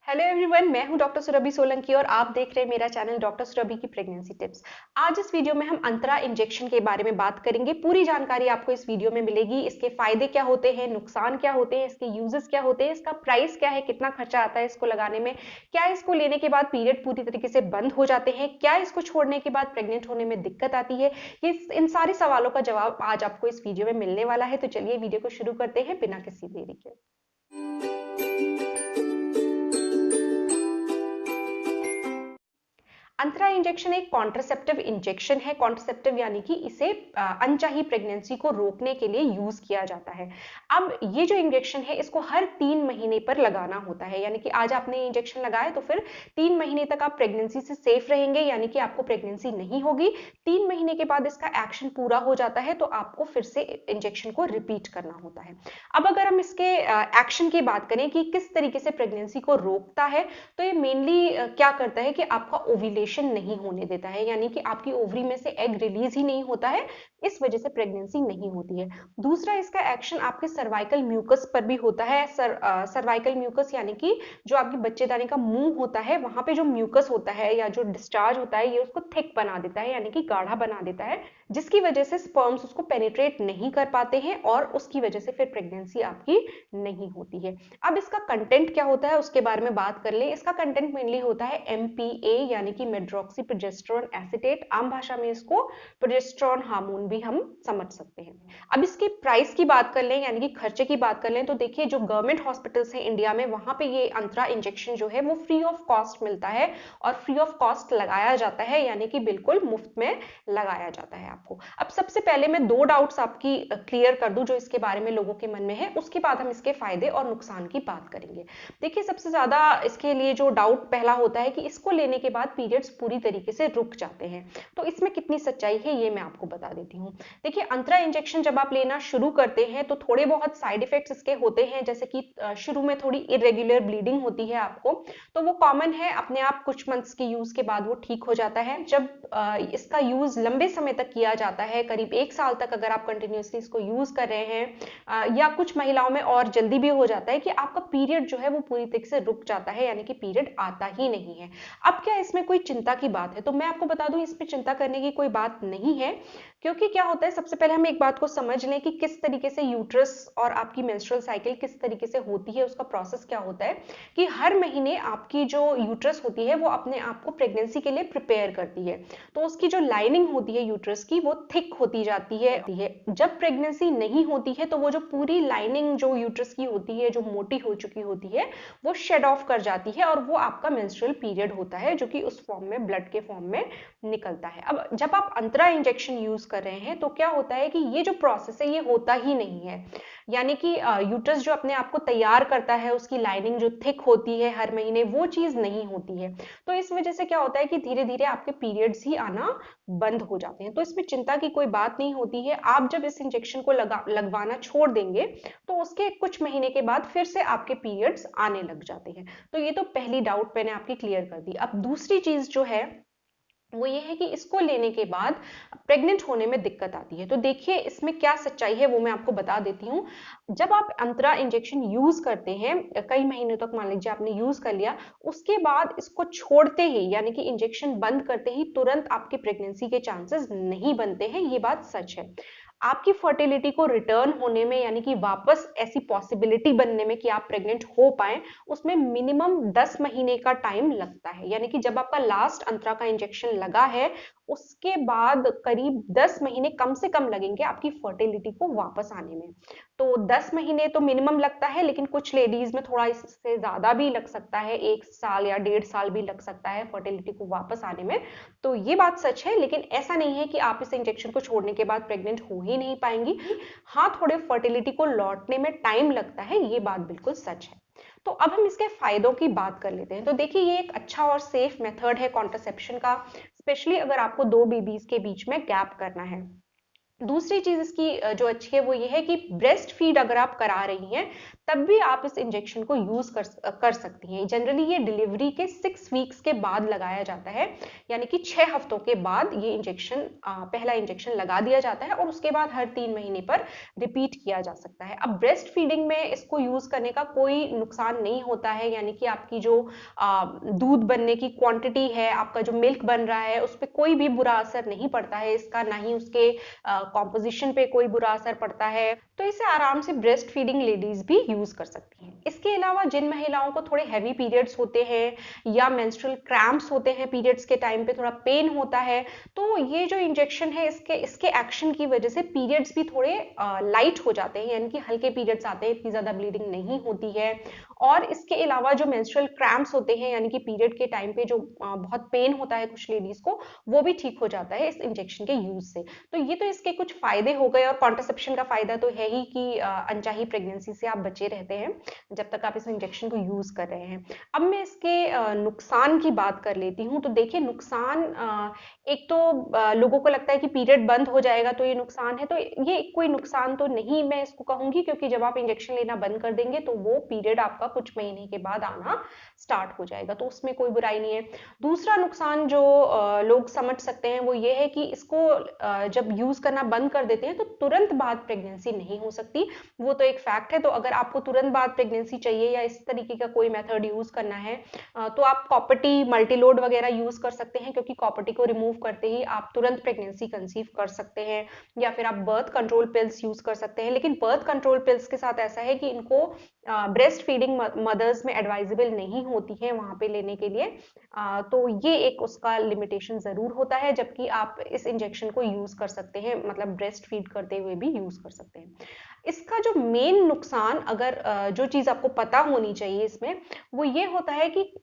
Hello everyone, मैं हूं doctor Surabhi Solanki और आप देख रहे हैं मेरा चैनल डॉक्टर सुरभि की प्रेगनेंसी टिप्स। आज इस वीडियो में हम अंतरा इंजेक्शन के बारे में बात करेंगे। पूरी जानकारी आपको इस वीडियो में मिलेगी। इसके फायदे क्या होते हैं, नुकसान क्या होते हैं, इसके यूजेस क्या होते हैं, इसका प्राइस क्या है, कितना खर्चा आता है इसको लगाने में, क्या इसको लेने के बाद पीरियड पूरी तरीके से बंद हो जाते हैं, क्या इसको छोड़ने के बाद प्रेग्नेंट होने में दिक्कत आती है। ये इन सारे सवालों का जवाब आज आपको इस वीडियो में मिलने वाला है। तो चलिए वीडियो को शुरू करते हैं बिना किसी देरी के। अंतरा इंजेक्शन एक कॉन्ट्रासेप्टिव इंजेक्शन है। कॉन्ट्रासेप्टिव यानी कि इसे अनचाही प्रेगनेंसी को रोकने के लिए यूज किया जाता है। अब ये जो इंजेक्शन है इसको हर 3 महीने पर लगाना होता है, यानी कि आज आपने इंजेक्शन लगाया तो फिर 3 महीने तक आप प्रेगनेंसी से सेफ रहेंगे, यानी कि आपको प्रेगनेंसी नहीं होगी। 3 महीने के बाद इसका एक्शन पूरा हो जाता है तो आपको फिर से इंजेक्शन को रिपीट करना होता है। अब अगर हम इसके एक्शन की बात करें कि किस तरीके से प्रेगनेंसी को रोकता है, तो ये मेनली क्या करता है कि आपका ओव्यूलेशन नहीं होने देता है, यानी कि आपकी ओवरी में से एग रिलीज ही नहीं होता है, इस वजह से प्रेगनेंसी नहीं होती है। दूसरा, इसका एक्शन आपके सर्वाइकल म्यूकस पर भी होता है। सर्वाइकल म्यूकस यानी कि जो आपकी बच्चेदानी का मुंह होता है, वहां पे जो म्यूकस होता है या जो डिस्चार्ज होता है, ये उसको थिक बना देता है, यानी कि गाढ़ा बना देता है, जिसकी वजह से स्पर्म्स उसको पेनिट्रेट नहीं कर पाते हैं और उसकी वजह से फिर प्रेगनेंसी आपकी नहीं होती है। अब इसका कंटेंट क्या होता है उसके बारे में बात कर ले। इसका कंटेंट मेनली होता है MPA, यानी कि मेड्रोक्सी प्रोजेस्टेरोन एसीटेट। आम भाषा में इसको प्रोजेस्टेरोन हार्मोन भी हम समझ सकते हैं। अब इसके प्राइस की बात कर लें, यानी कि खर्चे की बात कर लें, तो देखिए जो गवर्नमेंट हॉस्पिटल्स हैं इंडिया में, वहां पे ये अंतरा इंजेक्शन जो है वो फ्री ऑफ कॉस्ट मिलता है और फ्री ऑफ कॉस्ट लगाया जाता है, यानी कि बिल्कुल मुफ्त में लगाया जाता है आपको। अब सबसे पहले मैं 2 डाउट्स आपकी क्लियर कर दूं जो इसके बारे में लोगों के मन में है, उसके बाद हम इसके फायदे और नुकसान की बात करेंगे। देखिए सबसे ज्यादा इसके लिए जो डाउट पहला होता है कि इसको लेने के बाद पीरियड्स पूरी तरीके से रुक जाते हैं, तो इसमें कितनी सच्चाई है ये मैं आपको बता देती हूँ। देखिए अंतरा इंजेक्शन जब आप लेना शुरू करते हैं तो थोड़े बहुत साइड इफेक्ट्स इसके होते हैं, जैसे कि शुरू में थोड़ी इरेगुलर ब्लीडिंग होती है आपको, तो वो कॉमन है, अपने आप कुछ मंथ्स के यूज के बाद वो ठीक हो जाता है। जब इसका यूज लंबे समय तक किया जाता है, करीब 1 साल तक अगर आप कंटिन्यूसली इसको यूज कर रहे हैं, या कुछ महिलाओं में और जल्दी भी हो जाता है कि आपका पीरियड जो है वो पूरी तरीके से रुक जाता है, यानी कि पीरियड आता ही नहीं है। अब क्या इसमें कोई चिंता की बात है? तो मैं आपको बता दूं इसमें चिंता करने की कोई बात नहीं है, क्योंकि क्या होता है, सबसे पहले हम एक बात को समझ लें कि किस तरीके से यूट्रस और आपकी मेंस्ट्रुअल साइकिल किस तरीके से होती है, उसका प्रोसेस क्या होता है कि हर महीने आपकी जो यूट्रस होती है वो अपने आप को प्रेगनेंसी के लिए प्रिपेयर करती है, तो उसकी जो लाइनिंग होती है यूट्रस की वो थिक होती जाती है। जब प्रेगनेंसी नहीं होती है तो वो जो पूरी लाइनिंग जो यूट्रस की होती है, जो मोटी हो चुकी होती है, वो शेड ऑफ कर जाती है और वो आपका मेंस्ट्रुअल पीरियड होता है, जो कि उस फॉर्म में ब्लड के फॉर्म में निकलता है। अब जब आप अंतरा इंजेक्शन यूज कर रहे हैं तो क्या होता है कि ये जो प्रोसेस है ये होता ही नहीं है, यानी कि यूट्रस जो अपने आप को तैयार करता है, उसकी लाइनिंग जो थिक होती है हर महीने, वो चीज नहीं होती है। तो इस वजह से क्या होता है कि धीरे धीरे आपके पीरियड्स ही आना बंद हो जाते हैं। तो इसमें चिंता की कोई बात नहीं होती है। आप जब इस इंजेक्शन को लगवाना छोड़ देंगे तो उसके कुछ महीने के बाद फिर से आपके पीरियड्स आने लग जाते हैं। तो ये तो पहली डाउट मैंने आपकी क्लियर कर दी। अब दूसरी चीज जो है वो ये है कि इसको लेने के बाद प्रेग्नेंट होने में दिक्कत आती है। तो देखिए इसमें क्या सच्चाई है वो मैं आपको बता देती हूँ। जब आप अंतरा इंजेक्शन यूज करते हैं, कई महीनों तक मान लीजिए आपने यूज कर लिया, उसके बाद इसको छोड़ते ही यानी कि इंजेक्शन बंद करते ही तुरंत आपकी प्रेगनेंसी के चांसेस नहीं बनते हैं, ये बात सच है। आपकी फर्टिलिटी को रिटर्न होने में, यानी कि वापस ऐसी पॉसिबिलिटी बनने में कि आप प्रेग्नेंट हो पाए, उसमें मिनिमम 10 महीने का टाइम लगता है। यानी कि जब आपका लास्ट अंतरा का इंजेक्शन लगा है उसके बाद करीब 10 महीने कम से कम लगेंगे आपकी फर्टिलिटी को वापस आने में। तो 10 महीने तो मिनिमम लगता है, लेकिन कुछ लेडीज में थोड़ा इससे ज्यादा भी लग सकता है, 1 साल या 1.5 साल भी लग सकता है फर्टिलिटी को वापस आने में। तो ये बात सच है, लेकिन ऐसा नहीं है कि आप इस इंजेक्शन को छोड़ने के बाद प्रेग्नेंट हो ही नहीं पाएंगी। हाँ, थोड़े फर्टिलिटी को लौटने में टाइम लगता है, ये बात बिल्कुल सच है। तो अब हम इसके फायदों की बात कर लेते हैं। तो देखिए ये एक अच्छा और सेफ मेथड है कॉन्ट्रासेप्शन का, स्पेशली अगर आपको 2 बेबीज के बीच में गैप करना है। दूसरी चीज इसकी जो अच्छी है वो ये है कि ब्रेस्ट फीड अगर आप करा रही हैं तब भी आप इस इंजेक्शन को यूज कर सकती हैं। जनरली ये डिलीवरी के 6 वीक्स के बाद लगाया जाता है, यानी कि 6 हफ्तों के बाद ये इंजेक्शन पहला इंजेक्शन लगा दिया जाता है और उसके बाद हर 3 महीने पर रिपीट किया जा सकता है। अब ब्रेस्ट फीडिंग में इसको यूज करने का कोई नुकसान नहीं होता है, यानी कि आपकी जो दूध बनने की क्वांटिटी है, आपका जो मिल्क बन रहा है, उस पर कोई भी बुरा असर नहीं पड़ता है इसका, ना ही उसके कॉम्पोजिशन पे कोई बुरा असर पड़ता है। तो इसे आराम से ब्रेस्ट फीडिंग लेडीज भी यूज कर सकती हैं। इसके अलावा जिन महिलाओं को थोड़े हैवी पीरियड्स होते हैं या मेंस्ट्रुअल क्रैम्प्स होते हैं, पीरियड्स के टाइम पे थोड़ा पेन होता है, तो ये जो इंजेक्शन है इसके एक्शन की वजह से पीरियड्स भी थोड़े लाइट हो जाते हैं, यानी कि हल्के पीरियड्स आते हैं, इतनी ज्यादा ब्लीडिंग नहीं होती है। और इसके अलावा जो मेंस्ट्रुअल क्रैम्प्स होते हैं, यानी कि पीरियड के टाइम पे जो बहुत पेन होता है कुछ लेडीज को, वो भी ठीक हो जाता है इस इंजेक्शन के यूज से। तो ये तो इसके कुछ फायदे हो गए, और कॉन्ट्रासेप्शन का फायदा तो है ही कि अनचाही प्रेगनेंसी से आप बचे रहते हैं जब तक आप इस इंजेक्शन को यूज कर रहे हैं। अब मैं इसके नुकसान की बात कर लेती हूँ। तो देखिए नुकसान, एक तो लोगों को लगता है कि पीरियड बंद हो जाएगा तो ये नुकसान है, तो ये कोई नुकसान तो नहीं मैं इसको कहूंगी, क्योंकि जब आप इंजेक्शन लेना बंद कर देंगे तो वो पीरियड आपका कुछ महीने के बाद आना स्टार्ट हो जाएगा, तो उसमें कोई बुराई नहीं है। दूसरा नुकसान जो लोग समझ सकते हैं वो ये है कि इसको जब यूज करना बंद कर देते हैं तो तुरंत बाद प्रेगनेंसी नहीं हो सकती, वो तो एक फैक्ट है। तो अगर आपको तुरंत बाद प्रेगनेंसी चाहिए या इस तरीके का कोई मेथड यूज करना है, तो आप कॉपर्टी, मल्टीलोड वगैरह यूज कर सकते हैं, क्योंकि कॉपर्टी को रिमूव करते ही आप तुरंत प्रेगनेंसी कंसीव कर सकते हैं। या फिर आप बर्थ कंट्रोल पिल्स यूज कर सकते हैं, लेकिन बर्थ कंट्रोल पिल्स के साथ ऐसा है कि इनको ब्रेस्ट फीडिंग मदर्स में एडवाइजेबल नहीं होती है वहां पे लेने के लिए। तो ये एक उसका लिमिटेशन जरूर होता है, जबकि आप इस इंजेक्शन को यूज कर सकते हैं, मतलब ब्रेस्ट फीड करते हुए भी यूज कर सकते हैं। इसका जो मेन नुकसान, अगर जो चीज आपको पता होनी चाहिए इसमें, वो ये होता है कि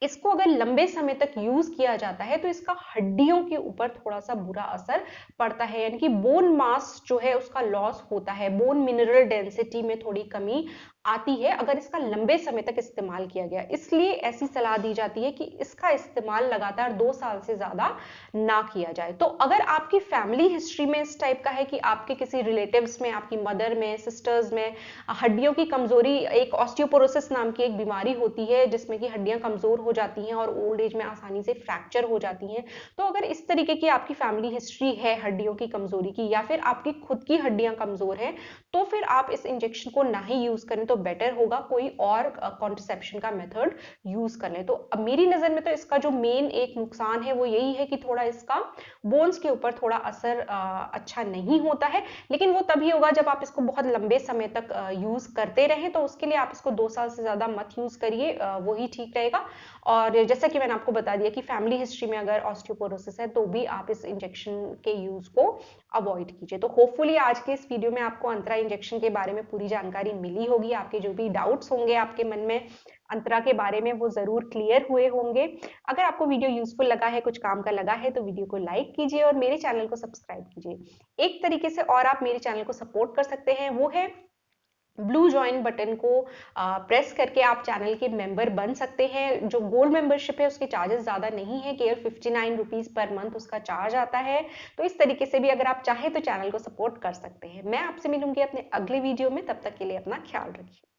इसको अगर लंबे समय तक यूज किया जाता है तो इसका हड्डियों के ऊपर थोड़ा सा बुरा असर पड़ता है, यानी कि बोन मास जो है उसका लॉस होता है, बोन मिनरल डेंसिटी में थोड़ी कमी आती है अगर इसका लंबे समय तक इस्तेमाल किया गया। इसलिए ऐसी सलाह दी जाती है कि इसका इस्तेमाल लगातार 2 साल से ज्यादा ना किया जाए। तो अगर आपकी फैमिली हिस्ट्री में इस टाइप का है कि आपके किसी रिलेटिव्स में, आपकी मदर में, सिस्टर्स में हड्डियों की कमजोरी, एक ऑस्टियोपोरोसिस नाम की एक बीमारी होती है जिसमें कि हड्डियां कमजोर हो जाती हैं और ओल्ड एज में आसानी से फ्रैक्चर हो जाती हैं, तो अगर इस तरीके की आपकी फैमिली हिस्ट्री है हड्डियों की कमजोरी की, या फिर आपकी खुद की हड्डियां कमजोर हैं, तो फिर आप इस इंजेक्शन को ना ही यूज करें तो बेटर होगा, कोई और कॉन्ट्रसेप्शन का मेथड यूज कर लें। तो अब मेरी नजर में तो इसका जो मेन एक नुकसान है वो यही है कि थोड़ा इसका बोन्स के ऊपर थोड़ा असर अच्छा नहीं होता है, लेकिन वो तभी होगा जब आप इसको बहुत लंबे समय तक यूज करते रहें। तो उसके लिए आप इसको 2 साल से ज्यादा मत यूज करिए, वो ही ठीक रहेगा। और जैसा कि मैंने आपको बता दिया कि फैमिली हिस्ट्री में अगर ऑस्टियोपोरोसिस है तो भी आप इस इंजेक्शन के यूज को अवॉइड कीजिए। तो होपफुली आज के इस वीडियो में आपको अंतरा इंजेक्शन के बारे में पूरी जानकारी मिली होगी, आपके जो भी डाउट्स होंगे आपके मन में अंतरा के बारे में वो जरूर क्लियर हुए होंगे। अगर आपको वीडियो यूजफुल लगा है, कुछ काम का लगा है, तो वीडियो को लाइक कीजिए और मेरे चैनल को सब्सक्राइब कीजिए। एक तरीके से और आप मेरे चैनल को सपोर्ट कर सकते हैं, वो है ब्लू ज्वाइन बटन को प्रेस करके आप चैनल के मेंबर बन सकते हैं। जो गोल्ड मेंबरशिप है उसके चार्जेस ज्यादा नहीं है, केवल 59 रुपीज पर मंथ उसका चार्ज आता है। तो इस तरीके से भी अगर आप चाहें तो चैनल को सपोर्ट कर सकते हैं। मैं आपसे मिलूंगी अपने अगले वीडियो में, तब तक के लिए अपना ख्याल रखिए।